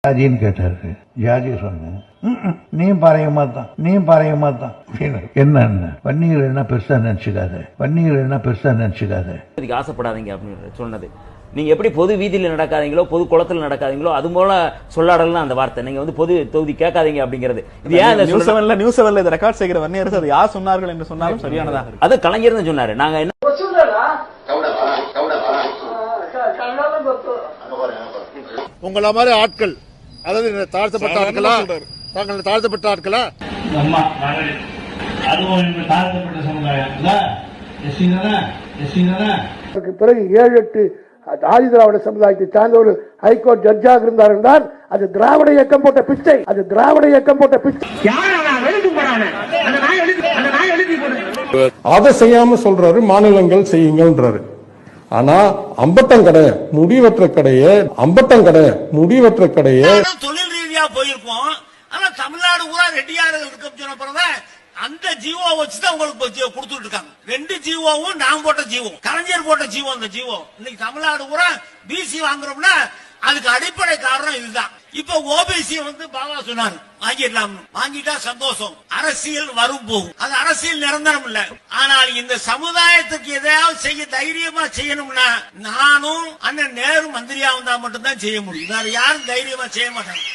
ஜாதின்னு கேட்டாரு. ஜாதி சொன்னேன், நீ பாறைய மாத்தான் என்ன பன்னீர் என்ன பெருசா நினைச்சுக்காத ஆசைப்படாதீங்க அப்படின்னு சொன்னது. நீங்க எப்படி பொது வீதியில நடக்காதீங்களோ, பொது குளத்துல நடக்காதீங்களோ, அது போல சொல்லாடலாம் அந்த வார்த்தை. நீங்க வந்து பொது தொகுதி கேட்காதீங்க அப்படிங்கிறது. இது ஏன் நியூஸ் செவன்ல இதை ரெக்கார்ட் செய்கிற வன்னியர்கள் அது யார் சொன்னார்கள் என்று சொன்னாலும் சரியானதாக இருக்கு. அது கலைஞர் தான் சொன்னாரு. நாங்க என்ன உங்கள மாதிரி ஆட்கள், அதாவது தாழ்த்தப்பட்ட ஆட்களா, தாங்கள் தாழ்த்தப்பட்ட ஆட்களா, தாழ்த்தப்பட்ட சமுதாயம் பிறகு 7-8 ஆதி திராவிட சமுதாயத்தை சார்ந்த ஒரு ஹைகோர்ட் ஜட்ஜாக இருந்தார் என்றால் அது திராவிட இயக்கம் போட்ட பிச்சை. அதை செய்யாம சொல்றாரு, மாநிலங்கள் செய்யுங்கன்றாரு. ஆனா அம்பட்டங்கடை முடிவற்ற கடையே தொழில் ரீதியா போயிருப்போம். ஆனா தமிழ்நாடு ஊரா ரெட்டியார்கள் இருக்க சொன்ன அந்த ஜீவோ வச்சுதான் உங்களுக்கு கொடுத்துட்டு இருக்காங்க. 2 ஜீவோவும் நான் போட்ட ஜீவோ, கலைஞர் போட்ட ஜீவோ. அந்த ஜீவோ இன்னைக்கு தமிழ்நாடு ஊரா பிசி வாங்குறோம்னா அதுக்கு அடிப்படை காரணம் இதுதான். இப்ப ஓபிசி வந்து பாபா சொன்னாரு வாங்கிடலாம், வாங்கிட்டா சந்தோஷம். அரசியல் வரும் போகும், அது அரசியல் நிரந்தரம் இல்ல. ஆனால் இந்த சமுதாயத்துக்கு எதையாவது செய்ய தைரியமா செய்யணும்னா நானும் அண்ணன் நேரு மந்திரியா வந்தா மட்டும்தான் செய்ய முடியும். வேற யாரும் தைரியமா செய்ய மாட்டாங்க.